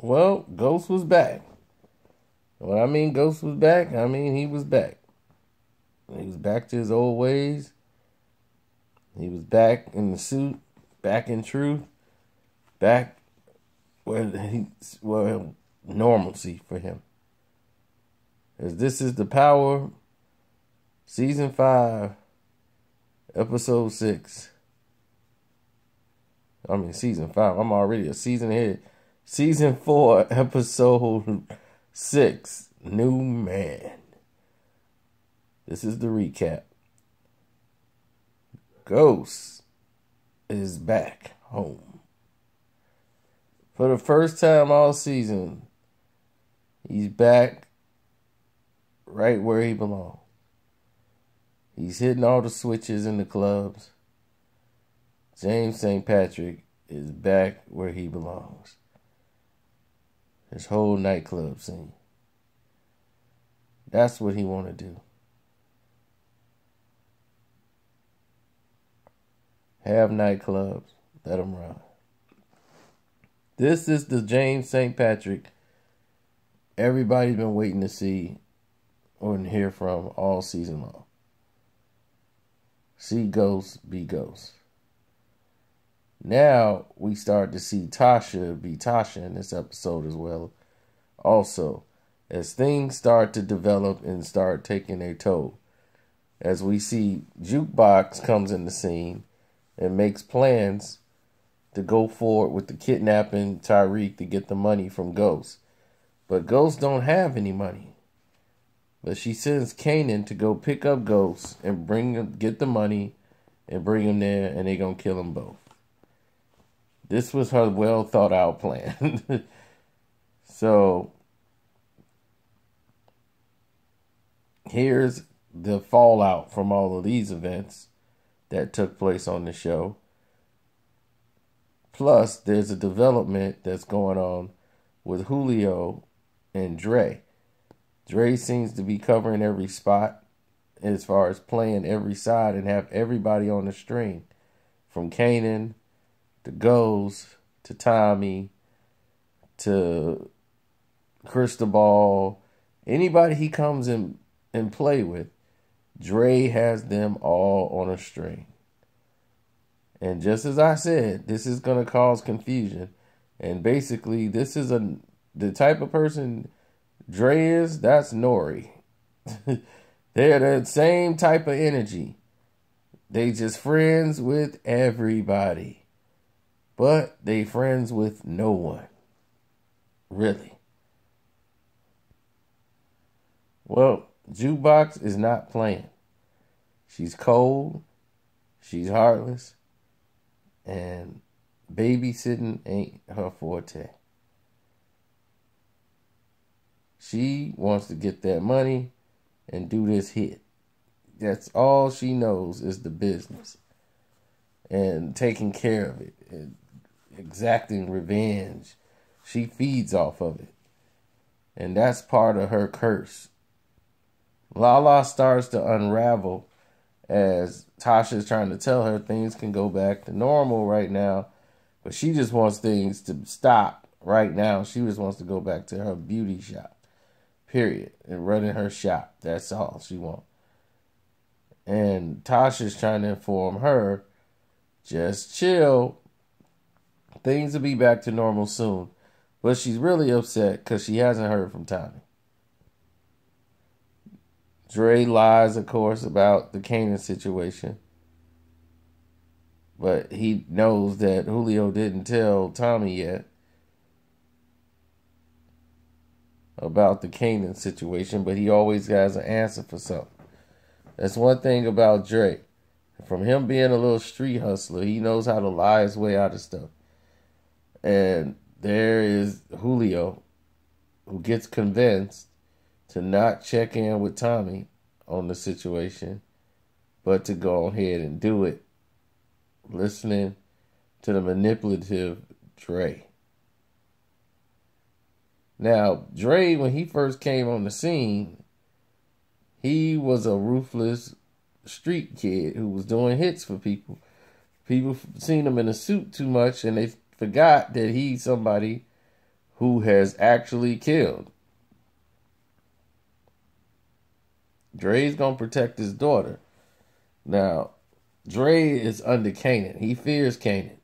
Well, Ghost was back. When I mean Ghost was back, I mean he was back. He was back to his old ways. He was back in the suit, back in truth, back where normalcy for him. As this is The Power, Season 5, Episode 6. I mean, Season 5. I'm already a season ahead. Season 4, Episode 6, New Man. This is the recap. Ghost is back home. For the first time all season, he's back right where he belongs. He's hitting all the switches in the clubs. James St. Patrick is back where he belongs. His whole nightclub scene. That's what he want to do. Have nightclubs. Let them run. This is the James St. Patrick everybody's been waiting to see or hear from all season long. See ghosts, be ghosts. Now we start to see Tasha be Tasha in this episode as well. Also, as things start to develop and start taking their toll. As we see Jukebox comes in the scene and makes plans to go forward with the kidnapping Tyreek to get the money from Ghost. But Ghost don't have any money. But she sends Kanan to go pick up Ghost and get the money and bring him there, and they're going to kill them both. This was her well thought out plan. So here's the fallout from all of these events that took place on the show. Plus, there's a development that's going on with Julio and Dre. Dre seems to be covering every spot as far as playing every side and have everybody on the string. From Kanan to Ghost to Tommy to Cristobal. Anybody he comes in and play with, Dre has them all on a string. And just as I said, this is going to cause confusion. And basically, this is the type of person Dre is, that's Nori. They're the same type of energy. They just friends with everybody. But they friends with no one. Really. Well, Jukebox is not playing. She's cold. She's heartless. And babysitting ain't her forte. She wants to get that money and do this hit. That's all she knows is the business. And taking care of it. And exacting revenge. She feeds off of it. And that's part of her curse. Lala starts to unravel as Tasha's trying to tell her things can go back to normal right now. But she just wants things to stop right now. She just wants to go back to her beauty shop. Period. And running her shop. That's all she wants. And Tasha's trying to inform her, just chill. Things will be back to normal soon. But she's really upset because she hasn't heard from Tommy. Dre lies, of course, about the Kanan situation. But he knows that Julio didn't tell Tommy yet about the Kanan situation, but he always has an answer for something. That's one thing about Dre. From him being a little street hustler, he knows how to lie his way out of stuff. And there is Julio, who gets convinced to not check in with Tommy on the situation, but to go ahead and do it, listening to the manipulative Dre. Now, Dre, when he first came on the scene, he was a ruthless street kid who was doing hits for people. People seen him in a suit too much, and they forgot that he's somebody who has actually killed. Dre's going to protect his daughter. Now, Dre is under Kanan. He fears Kanan.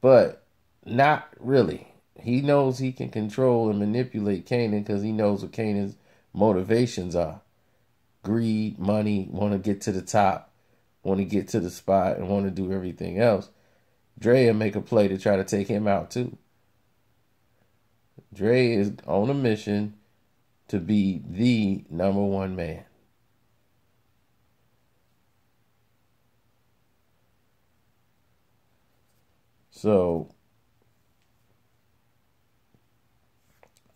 But not really. He knows he can control and manipulate Kanan because he knows what Kanan's motivations are. Greed, money, want to get to the top, want to get to the spot, and want to do everything else. Dre will make a play to try to take him out too. Dre is on a mission to be the number one man. So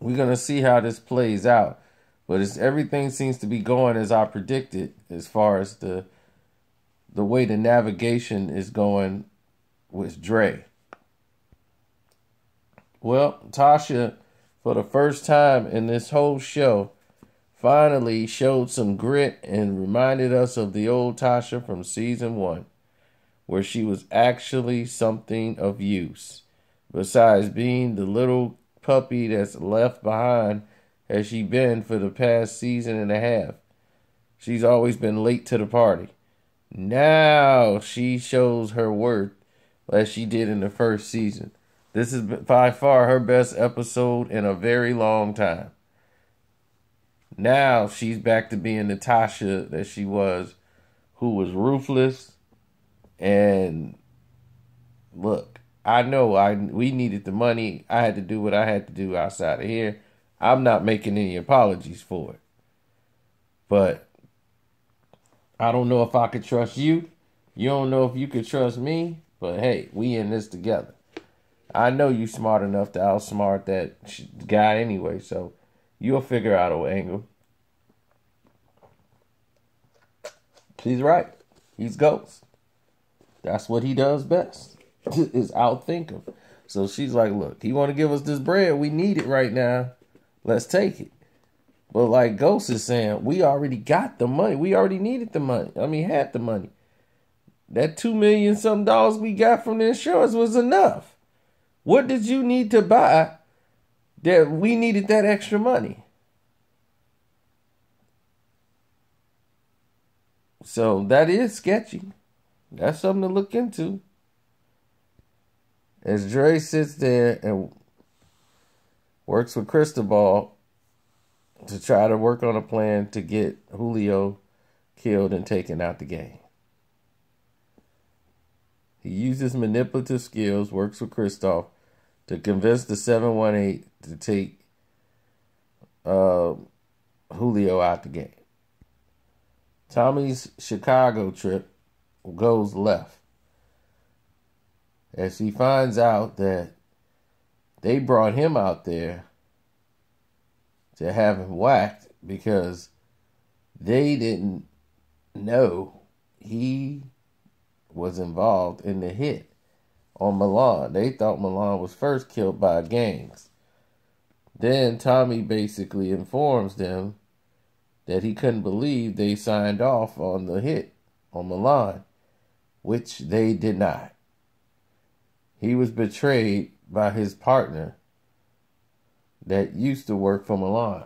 we're going to see how this plays out. But everything seems to be going as I predicted as far as the way the navigation is going with Dre. Well, Tasha, for the first time in this whole show, finally showed some grit and reminded us of the old Tasha from season 1, where she was actually something of use. Besides being the little puppy that's left behind has she been for the past season and a half. She's always been late to the party. Now she shows her worth as she did in the first season. This is by far her best episode in a very long time. Now she's back to being the Tasha that she was, who was ruthless. And look, I know we needed the money. I had to do what I had to do outside of here. I'm not making any apologies for it. But I don't know if I could trust you. You don't know if you could trust me. But hey, we in this together. I know you smart enough to outsmart that guy anyway. So you'll figure out an angle. She's right. He's Ghost. That's what he does best. Is outthink him. So she's like, look, he want to give us this bread. We need it right now. Let's take it. But like Ghost is saying, we already got the money. We already needed the money. Had the money. That $2 million something we got from the insurance was enough. What did you need to buy that we needed that extra money? So that is sketchy. That's something to look into. As Dre sits there and works with Cristobal to try to work on a plan to get Julio killed and taken out the game. He uses manipulative skills, works with Kristoff to convince the 718 to take Julio out the game. Tommy's Chicago trip goes left as he finds out that they brought him out there to have him whacked because they didn't know he was involved in the hit on Milan. They thought Milan was first killed by gangs. Then Tommy basically informs them that he couldn't believe they signed off on the hit on Milan, which they did not. He was betrayed by his partner that used to work for Milan.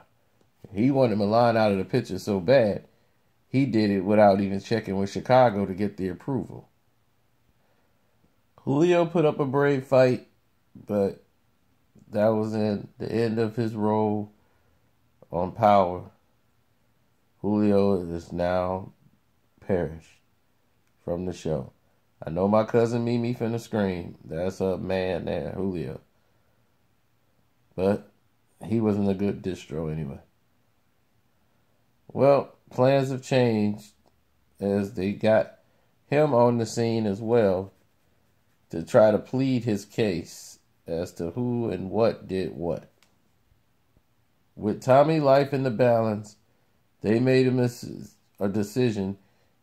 He wanted Milan out of the picture so bad, he did it without even checking with Chicago to get the approval. Julio put up a brave fight, but that was in the end of his role on Power. Julio is now perished from the show. I know my cousin Mimi finna scream. That's a man there, Julio. But he wasn't a good distro anyway. Well, plans have changed as they got him on the scene as well to try to plead his case as to who and what did what. With Tommy's life in the balance, they made a decision.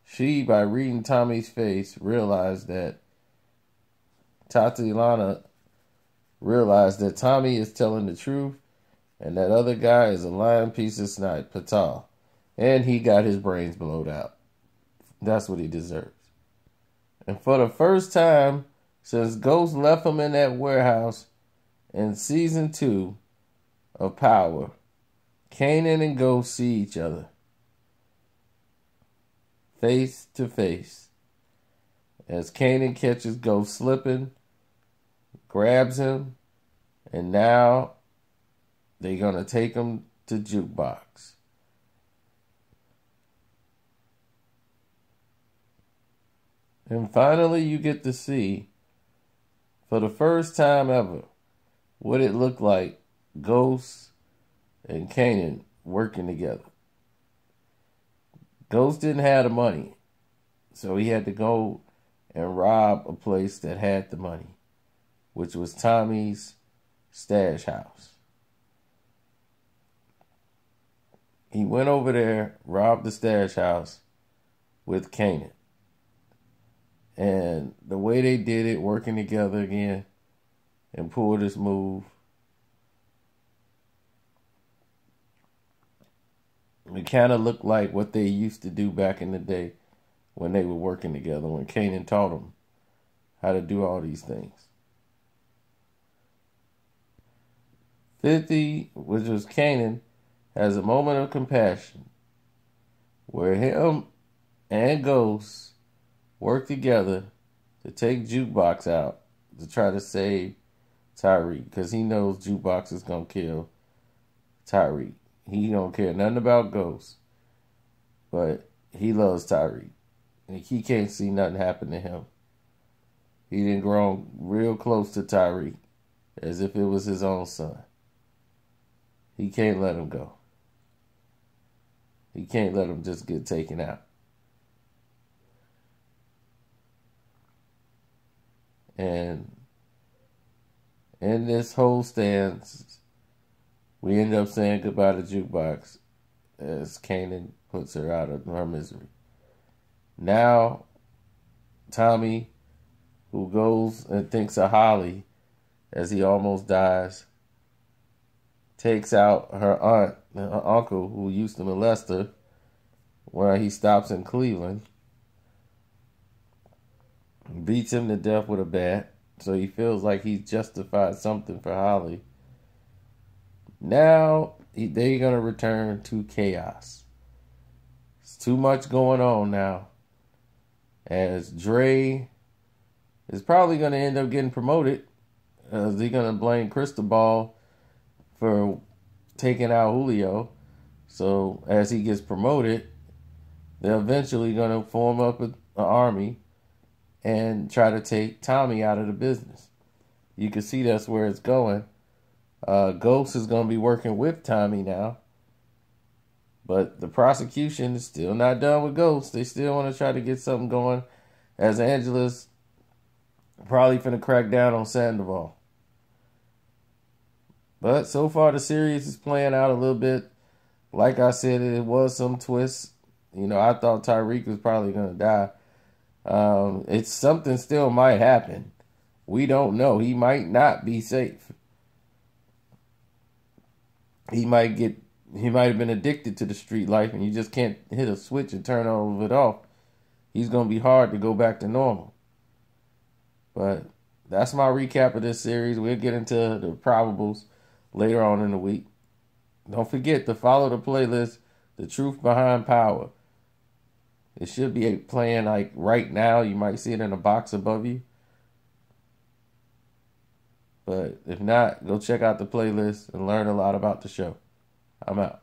She, by reading Tommy's face, realized that Tatiana realized that Tommy is telling the truth and that other guy is a lying piece of snot, Patal. And he got his brains blowed out. That's what he deserves. And for the first time since Ghost left him in that warehouse in season 2 of Power, Kanan and Ghost see each other face to face as Kanan catches Ghost slipping, grabs him, and now they're going to take him to Jukebox. And finally, you get to see, for the first time ever, what it looked like Ghost and Kanan working together. Ghost didn't have the money, so he had to go and rob a place that had the money, which was Tommy's stash house. He went over there, robbed the stash house with Kanan. And the way they did it, working together again, and pulled this move, it kind of looked like what they used to do back in the day when they were working together, when Kanan taught them how to do all these things. 50, which was Kanan, has a moment of compassion where him and Ghost work together to take Jukebox out to try to save Tyreek, because he knows Jukebox is going to kill Tyreek. He don't care nothing about Ghost, but he loves Tyreek. And he can't see nothing happen to him. He done grown real close to Tyreek, as if it was his own son. He can't let him go. He can't let him just get taken out. And in this whole stance, we end up saying goodbye to Jukebox as Kanan puts her out of her misery. Now, Tommy, who goes and thinks of Holly as he almost dies, takes out her aunt and her uncle who used to molest her while he stops in Cleveland, beats him to death with a bat, so he feels like he's justified something for Holly. Now, they're going to return to chaos. It's too much going on now, as Dre is probably going to end up getting promoted, as they're going to blame Cristobal for taking out Julio. So as he gets promoted, they're eventually going to form up an army and try to take Tommy out of the business. You can see that's where it's going. Ghost is going to be working with Tommy now. But the prosecution is still not done with Ghost. They still want to try to get something going, as Angela's probably finna crack down on Sandoval. But so far the series is playing out a little bit. Like I said, it was some twists. You know, I thought Tyreek was probably going to die. It's something still might happen. We don't know. He might not be safe. He might have been addicted to the street life, and you just can't hit a switch and turn all of it off. He's going to be hard to go back to normal. But that's my recap of this series. We'll get into the probables later on in the week. Don't forget to follow the playlist, The Truth Behind Power. It should be playing like right now. You might see it in a box above you. But if not, go check out the playlist and learn a lot about the show. I'm out.